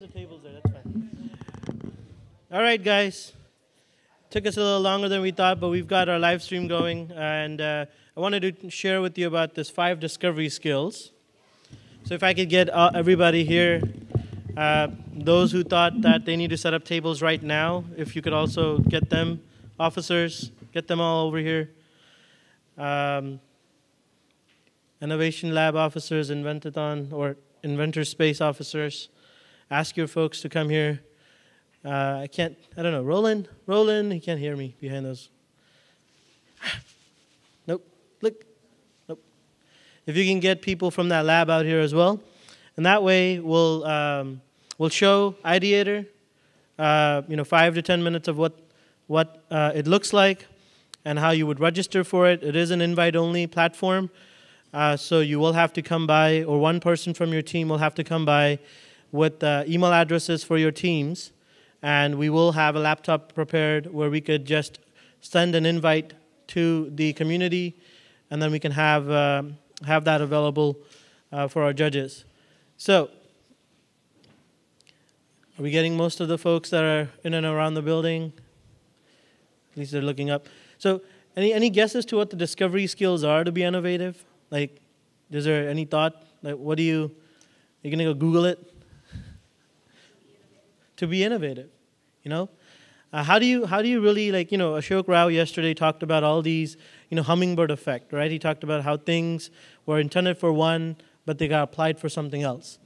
The tables there, that's fine. All right, guys. Took us a little longer than we thought, but we've got our live stream going, and I wanted to share with you about this 5 discovery skills. So if I could get everybody here, those who thought that they need to set up tables right now, if you could also get them, officers, get them all over here. Innovation lab officers, Inventathon, or inventor space officers. Ask your folks to come here. I don't know, Roland, he can't hear me behind those. Nope, look, nope. If you can get people from that lab out here as well, and that way we'll show Ideator, 5 to 10 minutes of what it looks like and how you would register for it. It is an invite-only platform, so you will have to come by, or one person from your team will have to come by with email addresses for your teams, and we will have a laptop prepared where we could just send an invite to the community, and then we can have that available for our judges. So, are we getting most of the folks that are in and around the building? At least they're looking up. So, any guesses to what the discovery skills are to be innovative? Like, is there any thought? Like, you're gonna go Google it? To be innovative, how do you really, like, Ashok Rao yesterday talked about all these, hummingbird effect, right? He talked about how things were intended for one, but they got applied for something else.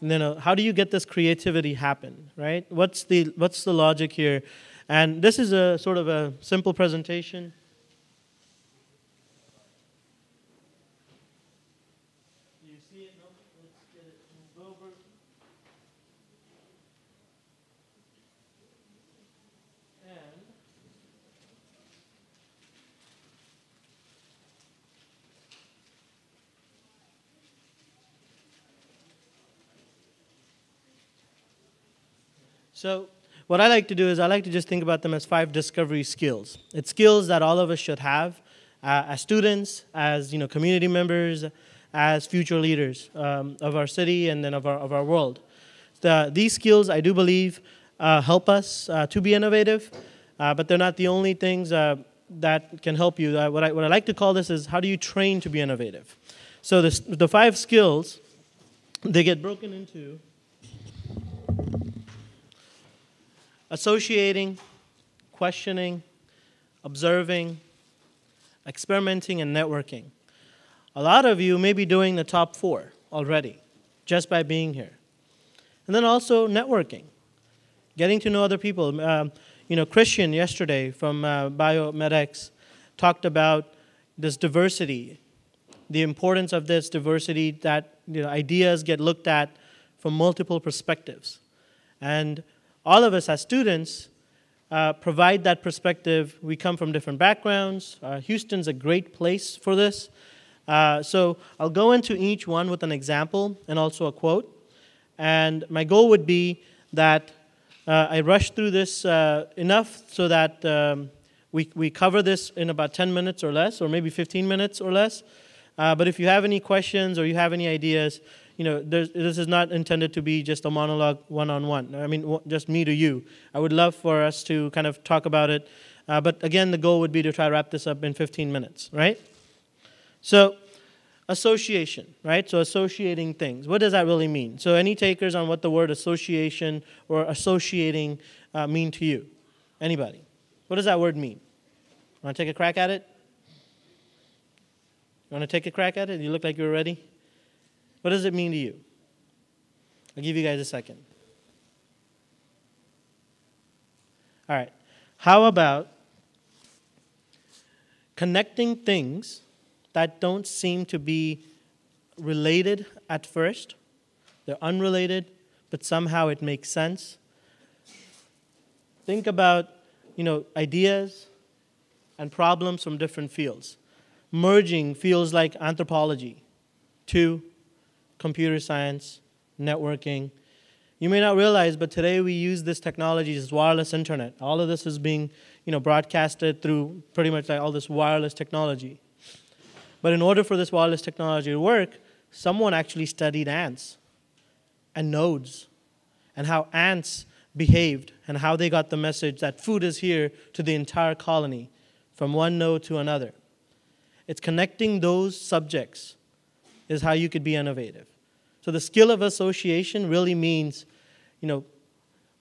And then how do you get this creativity happen, right? What's the logic here? And this is a sort of a simple presentation. Do you see it? No? Let's get it moved over. So what I like to do is I like to just think about them as 5 discovery skills. It's skills that all of us should have as students, as community members, as future leaders of our city and then of our world. These skills, I do believe, help us to be innovative, but they're not the only things that can help you. What I like to call this is, how do you train to be innovative? So the 5 skills, they get broken into associating, questioning, observing, experimenting, and networking. A lot of you may be doing the top 4 already, just by being here. And then also networking, getting to know other people. Christian yesterday from BioMedX talked about this diversity, the importance of this diversity, that ideas get looked at from multiple perspectives. And all of us as students provide that perspective. We come from different backgrounds. Houston's a great place for this. So I'll go into each one with an example and also a quote. And my goal would be that I rush through this enough so that we cover this in about 10 minutes or less, or maybe 15 minutes or less. But if you have any questions or you have any ideas, this is not intended to be just a monologue one-on-one. I mean, just me to you. I would love for us to kind of talk about it. But again, the goal would be to try to wrap this up in 15 minutes, right? So, association, right? So associating things. What does that really mean? So any takers on what the word association or associating mean to you? Anybody? What does that word mean? Want to take a crack at it? You want to take a crack at it? You look like you're ready. What does it mean to you? I'll give you guys a second. All right. How about connecting things that don't seem to be related at first? They're unrelated, but somehow it makes sense. Think about, ideas and problems from different fields. Merging fields like anthropology to computer science, networking. You may not realize, but today we use this technology, this wireless internet. All of this is being, broadcasted through pretty much like all this wireless technology. But in order for this wireless technology to work, someone actually studied ants and nodes and how ants behaved and how they got the message that food is here to the entire colony from one node to another. It's connecting those subjects is how you could be innovative. So the skill of association really means,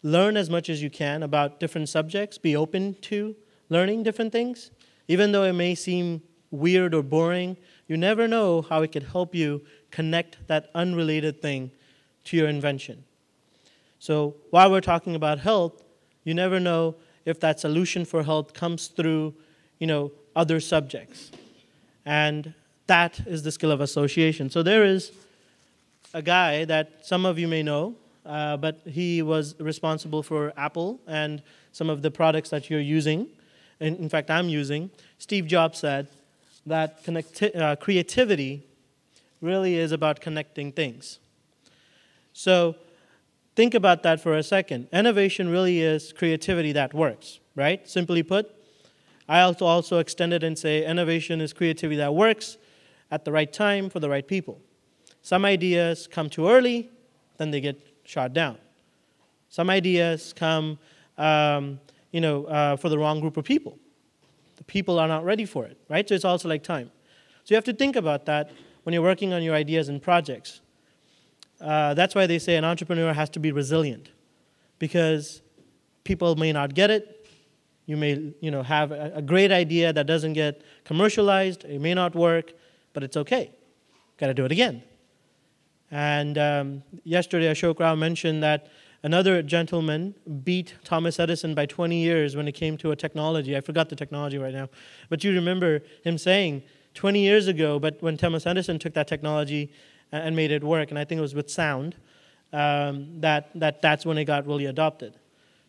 learn as much as you can about different subjects, be open to learning different things. Even though it may seem weird or boring, you never know how it could help you connect that unrelated thing to your invention. So while we're talking about health, you never know if that solution for health comes through, other subjects. And that is the skill of association. So there is a guy that some of you may know, but he was responsible for Apple and some of the products that you're using. In fact, I'm using. Steve Jobs said that creativity really is about connecting things. So think about that for a second. Innovation really is creativity that works, right? Simply put, I also extend it and say innovation is creativity that works at the right time for the right people. Some ideas come too early, then they get shot down. Some ideas come, for the wrong group of people. The people are not ready for it, right? So it's also like time. So you have to think about that when you're working on your ideas and projects. That's why they say an entrepreneur has to be resilient, because people may not get it. You may, have a great idea that doesn't get commercialized. It may not work, but it's okay. Got to do it again. And yesterday, Ashok Rao mentioned that another gentleman beat Thomas Edison by 20 years when it came to a technology. I forgot the technology right now. But you remember him saying 20 years ago, but when Thomas Edison took that technology and made it work, and I think it was with sound, that's when it got really adopted.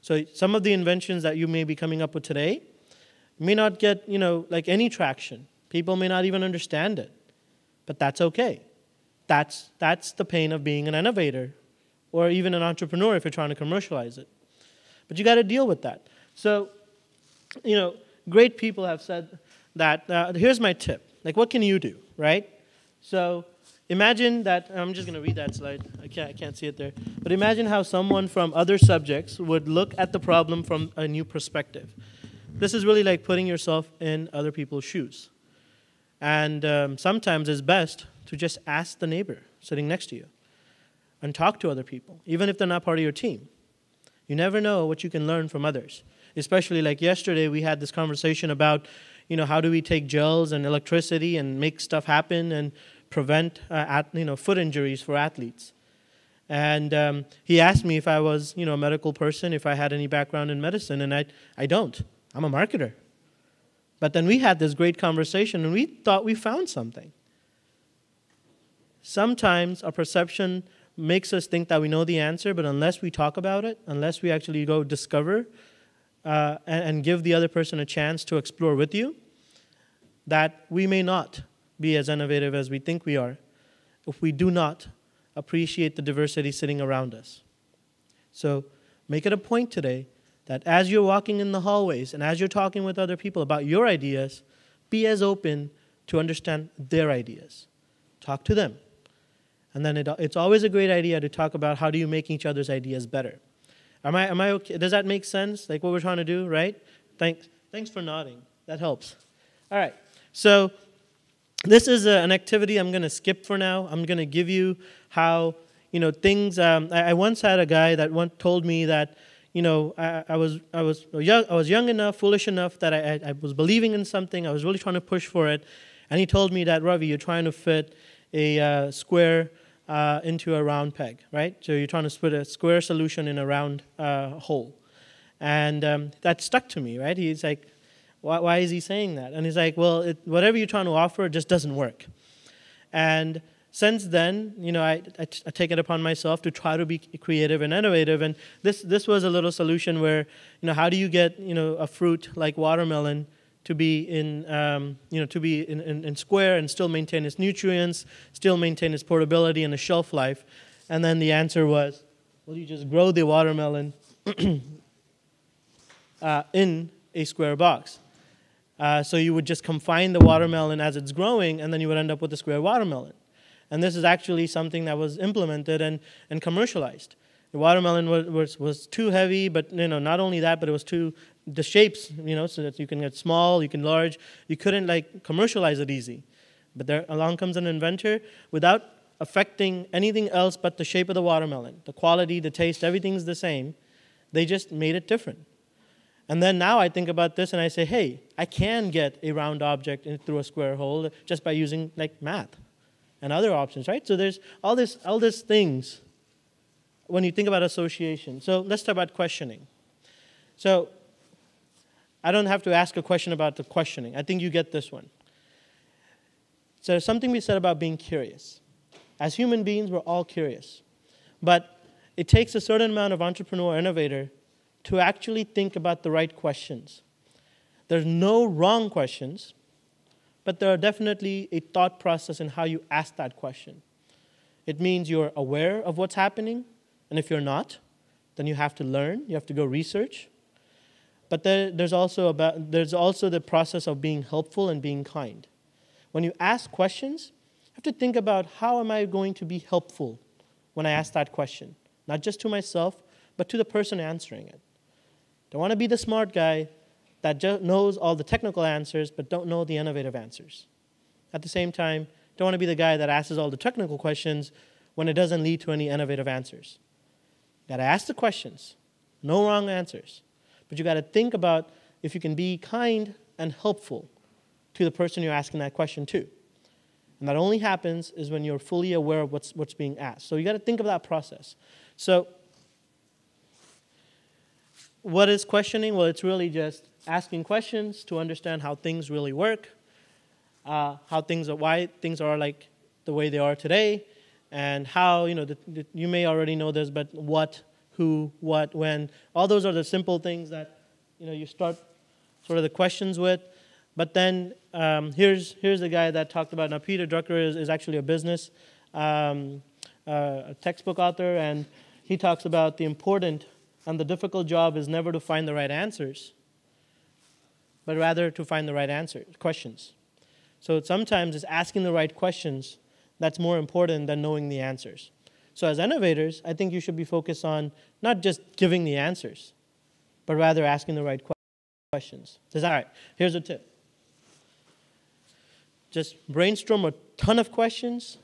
So some of the inventions that you may be coming up with today may not get, like any traction. People may not even understand it. But that's okay. That's the pain of being an innovator or even an entrepreneur if you're trying to commercialize it. But you got to deal with that. So, great people have said that, here's my tip. Like, what can you do, right? So imagine that, I'm just going to read that slide. I can't see it there. But imagine how someone from other subjects would look at the problem from a new perspective. This is really like putting yourself in other people's shoes. And sometimes it's best to just ask the neighbor sitting next to you and talk to other people, even if they're not part of your team. You never know what you can learn from others. Especially like yesterday, we had this conversation about, how do we take gels and electricity and make stuff happen and prevent foot injuries for athletes. And he asked me if I was a medical person, if I had any background in medicine, and I don't. I'm a marketer. But then we had this great conversation, and we thought we found something. Sometimes our perception makes us think that we know the answer, but unless we talk about it, unless we actually go discover and give the other person a chance to explore with you, that we may not be as innovative as we think we are if we do not appreciate the diversity sitting around us. So make it a point today that as you're walking in the hallways and as you're talking with other people about your ideas, be as open to understand their ideas. Talk to them. And then it's always a great idea to talk about how do you make each other's ideas better. Am I okay? Does that make sense? Like what we're trying to do, right? Thanks for nodding. That helps. All right. So this is an activity I'm going to skip for now. I'm going to give you how, things. I once had a guy that once told me that, I was young enough, foolish enough that I was believing in something. I was really trying to push for it. And he told me that, Ravi, you're trying to fit a square into a round peg, right? So you're trying to put a square solution in a round hole. And that stuck to me, right? He's like, why is he saying that? And he's like, well, whatever you're trying to offer just doesn't work. And since then, I take it upon myself to try to be creative and innovative. And this was a little solution where, how do you get, a fruit like watermelon to be in square and still maintain its nutrients, still maintain its portability and its shelf life? And then the answer was, well, you just grow the watermelon in a square box. So you would just confine the watermelon as it's growing, and then you would end up with a square watermelon. And this is actually something that was implemented and commercialized. The watermelon was too heavy, but not only that, but it was too, the shapes, so that you can get small, you can large. You couldn't like commercialize it easy. But there along comes an inventor without affecting anything else but the shape of the watermelon. The quality, the taste, everything's the same. They just made it different. And then now I think about this and I say, hey, I can get a round object through a square hole just by using like math and other options, right? So there's all these things when you think about association. So let's talk about questioning. So I don't have to ask a question about the questioning. I think you get this one. So there's something we said about being curious. As human beings, we're all curious. But it takes a certain amount of entrepreneur, innovator, to actually think about the right questions. There's no wrong questions, but there are definitely a thought process in how you ask that question. It means you're aware of what's happening, and if you're not, then you have to learn, you have to go research. But there's also the process of being helpful and being kind. When you ask questions, you have to think about how am I going to be helpful when I ask that question, not just to myself, but to the person answering it. Don't want to be the smart guy that knows all the technical answers but don't know the innovative answers. At the same time, don't want to be the guy that asks all the technical questions when it doesn't lead to any innovative answers. You got to ask the questions. No wrong answers. But you got to think about if you can be kind and helpful to the person you're asking that question to. And that only happens is when you're fully aware of what's being asked. So you got to think of that process. So what is questioning? Well, it's really just asking questions to understand how things really work, why things are like the way they are today, and how, you may already know this, but what, who, what, when. All those are the simple things that, you start sort of the questions with. But then here's the guy that talked about. Now, Peter Drucker is actually a business a textbook author, and he talks about the important and the difficult job is never to find the right answers, but rather to find the right questions. So sometimes it's asking the right questions that's more important than knowing the answers. So as innovators, I think you should be focused on not just giving the answers, but rather asking the right questions. Says, all right, here's a tip. Just brainstorm a ton of questions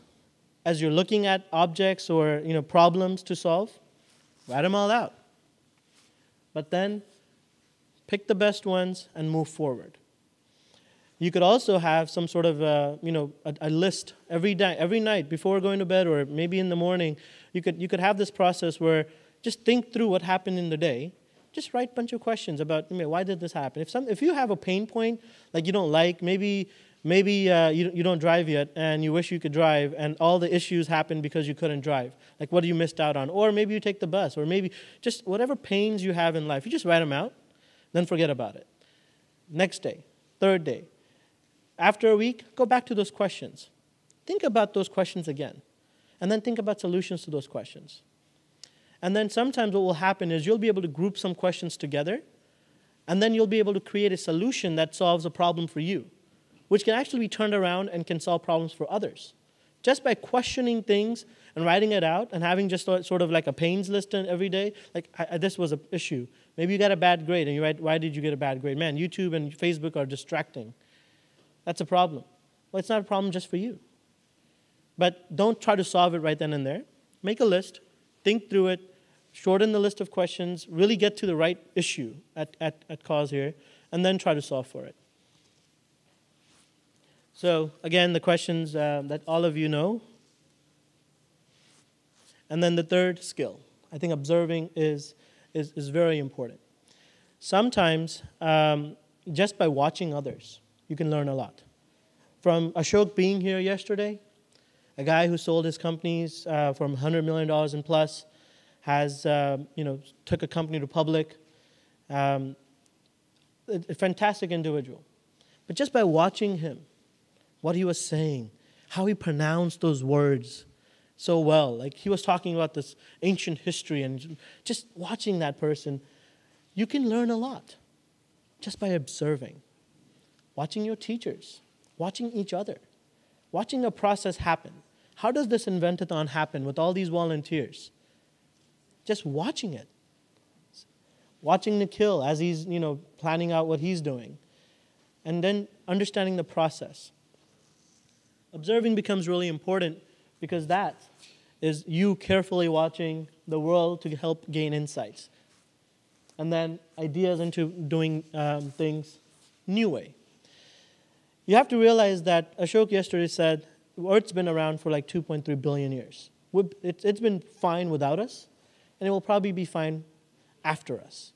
as you're looking at objects or problems to solve. Write them all out. But then pick the best ones and move forward. You could also have some sort of a list every night before going to bed, or maybe in the morning. You could have this process where just think through what happened in the day. Just write a bunch of questions about why did this happen. If you have a pain point like you don't like, maybe you don't drive yet and you wish you could drive, and all the issues happened because you couldn't drive. Like what you missed out on, or maybe you take the bus, or maybe just whatever pains you have in life. You just write them out, then forget about it. Next day, third day. After a week, go back to those questions. Think about those questions again. And then think about solutions to those questions. And then sometimes what will happen is you'll be able to group some questions together, and then you'll be able to create a solution that solves a problem for you, which can actually be turned around and can solve problems for others. Just by questioning things and writing it out and having just sort of like a pains list every day, like this was an issue. Maybe you got a bad grade, and you write, why did you get a bad grade? Man, YouTube and Facebook are distracting. That's a problem. Well, it's not a problem just for you. But don't try to solve it right then and there. Make a list, think through it, shorten the list of questions, really get to the right issue at cause here, and then try to solve for it. So again, the questions that all of you know. And then the third skill. I think observing is very important. Sometimes, just by watching others, you can learn a lot. From Ashok being here yesterday, a guy who sold his companies from $100 million and plus, has took a company to public, a fantastic individual. But just by watching him, what he was saying, how he pronounced those words so well, like he was talking about this ancient history, and just watching that person, you can learn a lot just by observing. Watching your teachers, watching each other, watching a process happen. How does this Inventathon happen with all these volunteers? just watching it. Watching Nikhil as he's, planning out what he's doing. And then understanding the process. Observing becomes really important because that is you carefully watching the world to help gain insights. And then ideas into doing things new way. You have to realize that Ashok yesterday said Earth's been around for like 2.3 billion years. It's been fine without us, and it will probably be fine after us.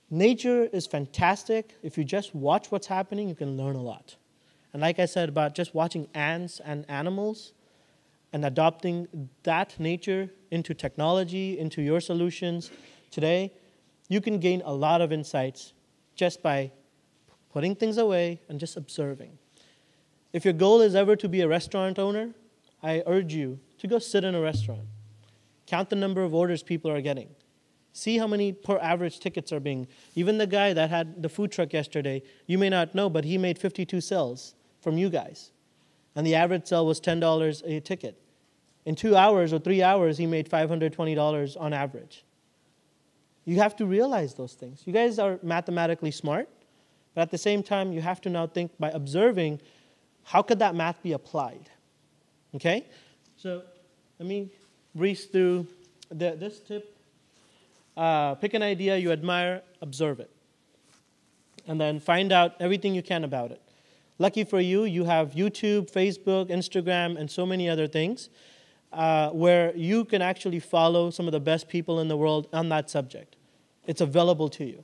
Nature is fantastic. If you just watch what's happening, you can learn a lot. And like I said about just watching ants and animals and adopting that nature into technology, into your solutions today, you can gain a lot of insights just by putting things away and just observing. If your goal is ever to be a restaurant owner, I urge you to go sit in a restaurant. Count the number of orders people are getting. See how many per average tickets are being. Even the guy that had the food truck yesterday, you may not know, but he made 52 sales from you guys. And the average sale was $10 a ticket. In 2 hours or 3 hours, he made $520 on average. You have to realize those things. You guys are mathematically smart, but at the same time, you have to now think by observing, how could that math be applied? Okay? So let me breeze through this tip. Pick an idea you admire, observe it. And then find out everything you can about it. Lucky for you, you have YouTube, Facebook, Instagram, and so many other things where you can actually follow some of the best people in the world on that subject. It's available to you.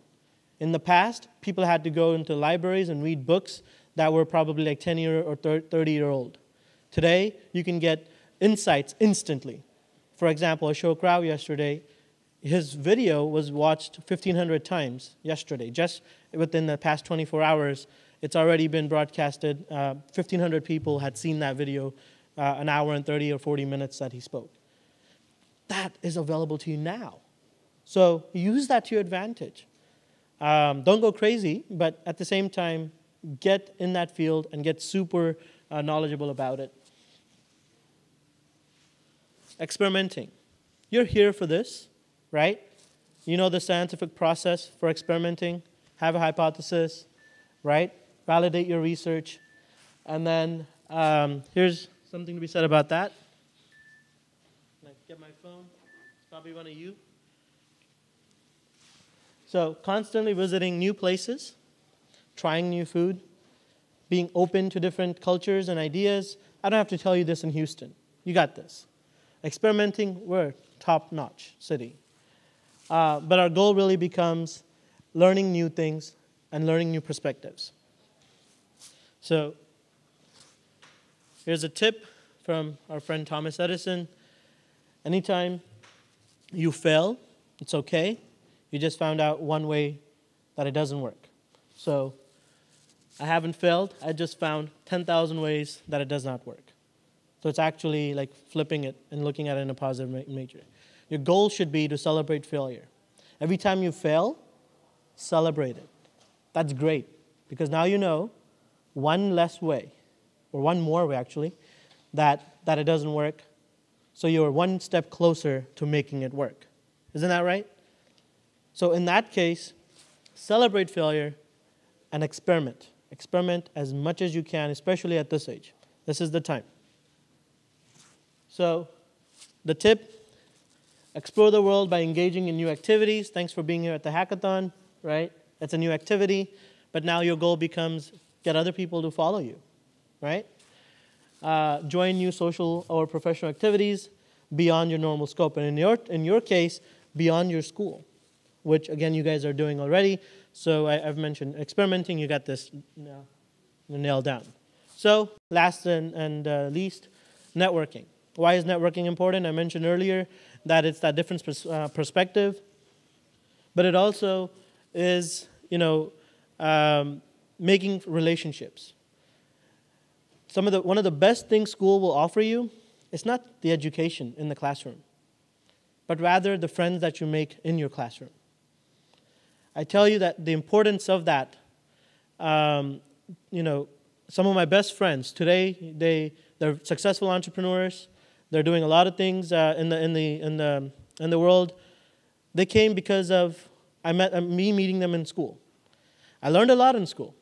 In the past, people had to go into libraries and read books that were probably like 10-year or 30-year-old. Today, you can get insights instantly. For example, Ashok Rao yesterday, his video was watched 1,500 times yesterday. Just within the past 24 hours, it's already been broadcasted. 1,500 people had seen that video, an hour and 30 or 40 minutes that he spoke. That is available to you now. So use that to your advantage. Don't go crazy, but at the same time, get in that field and get super knowledgeable about it. Experimenting. You're here for this, right? You know the scientific process for experimenting. Have a hypothesis, right? Validate your research. And then here's something to be said about that. Can I get my phone? It's probably one of you. So constantly visiting new places, trying new food, being open to different cultures and ideas. I don't have to tell you this in Houston. You got this. Experimenting, we're a top-notch city. But our goal really becomes learning new things and learning new perspectives. So here's a tip from our friend Thomas Edison. Anytime you fail, it's okay. You just found out one way that it doesn't work. So I haven't failed. I just found 10,000 ways that it does not work. So it's actually like flipping it and looking at it in a positive nature. Your goal should be to celebrate failure. Every time you fail, celebrate it. That's great, because now you know one less way, or one more way actually, that it doesn't work. So you're one step closer to making it work. Isn't that right? So in that case, celebrate failure and experiment. Experiment as much as you can, especially at this age. This is the time. So the tip, explore the world by engaging in new activities. Thanks for being here at the hackathon, right? It's a new activity, but now your goal becomes get other people to follow you, right? Join new social or professional activities beyond your normal scope. And in your case, beyond your school, which, again, you guys are doing already. So I've mentioned experimenting. You got this nailed down. So last and least, networking. Why is networking important? I mentioned earlier that it's that different perspective. But it also is, making relationships. One of the best things school will offer you is not the education in the classroom, but rather the friends that you make in your classroom. I tell you that the importance of that, some of my best friends today, they're successful entrepreneurs. They're doing a lot of things in the in the world, they came because of me meeting them in school. I learned a lot in school,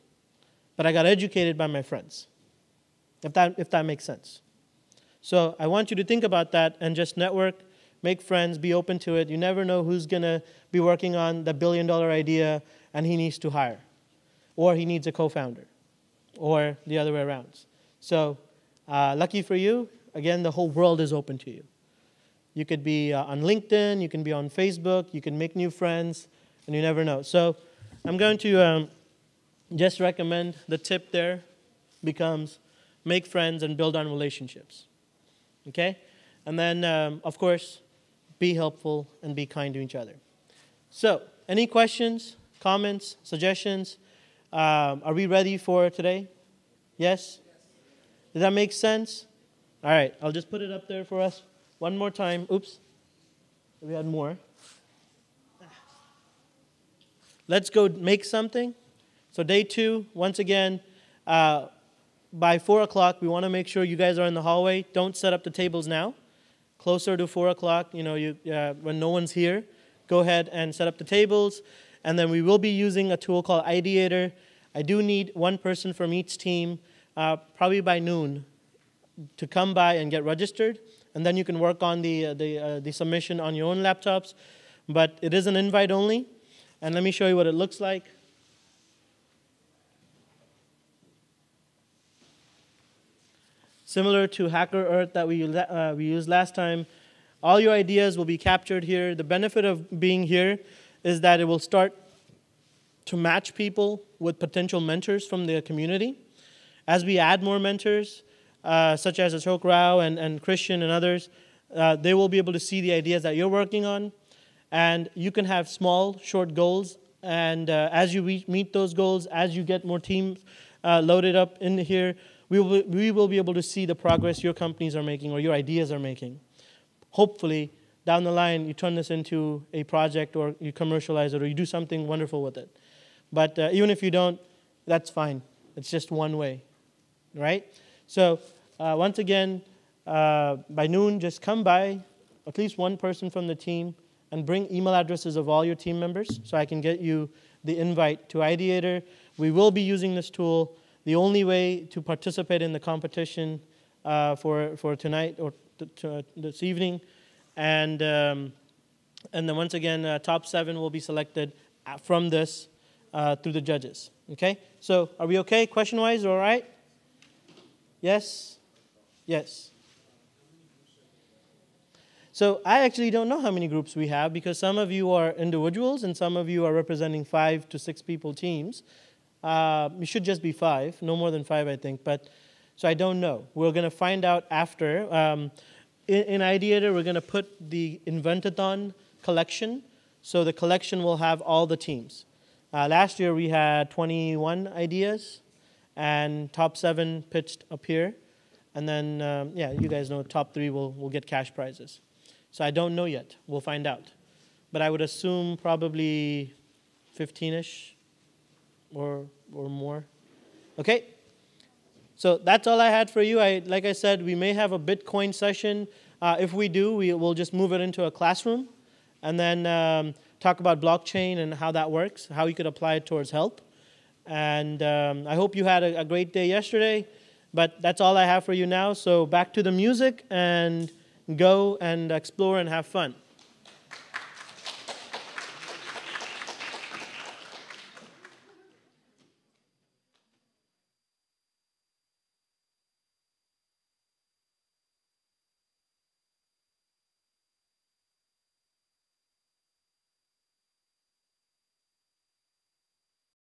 but I got educated by my friends, if that makes sense. So I want you to think about that and just network, make friends, be open to it. You never know who's going to be working on the billion-dollar idea and he needs to hire, or he needs a co-founder, or the other way around. So lucky for you, again, the whole world is open to you. You could be on LinkedIn, you can be on Facebook, you can make new friends, and you never know. So I'm going to just recommend the tip there becomes make friends and build on relationships. Okay? And then, of course, be helpful and be kind to each other. So, any questions, comments, suggestions? Are we ready for today? Yes? Does that make sense? All right, I'll just put it up there for us one more time. Oops, we had more. Let's go make something. So day 2, once again, by 4 o'clock, we want to make sure you guys are in the hallway. Don't set up the tables now. Closer to 4 o'clock, when no one's here, go ahead and set up the tables. And then we will be using a tool called Ideator. I do need one person from each team, probably by noon, to come by and get registered. And then you can work on the submission on your own laptops. But it is an invite only. And let me show you what it looks like. Similar to Hacker Earth that we used last time, all your ideas will be captured here. The benefit of being here is that it will start to match people with potential mentors from the community. As we add more mentors, such as Ashok Rao and Christian and others, they will be able to see the ideas that you're working on. And you can have small, short goals. And as you meet those goals, as you get more teams loaded up in here, we will be able to see the progress your companies are making or your ideas are making. Hopefully, down the line, you turn this into a project or you commercialize it or you do something wonderful with it. But even if you don't, that's fine. It's just one way, right? So once again, by noon, just come by, at least one person from the team, and bring email addresses of all your team members so I can get you the invite to Ideator. We will be using this tool. The only way to participate in the competition for tonight or this evening, and then once again, top 7 will be selected from this through the judges. Okay? So are we okay? Question-wise, all right? Yes? Yes. So I actually don't know how many groups we have because some of you are individuals and some of you are representing 5 to 6 people teams. It should just be 5, no more than 5, I think. But so I don't know. We're going to find out after. In Ideator, we're going to put the Inventathon collection. So the collection will have all the teams. Last year, we had 21 ideas, and top 7 pitched up here. And then, yeah, you guys know top 3 will get cash prizes. So I don't know yet. We'll find out. But I would assume probably 15-ish or more. Okay? So that's all I had for you. Like I said, we may have a Bitcoin session. If we do, we'll just move it into a classroom and then talk about blockchain and how that works, how you could apply it towards help. And I hope you had a great day yesterday. But that's all I have for you now. So back to the music and go and explore and have fun.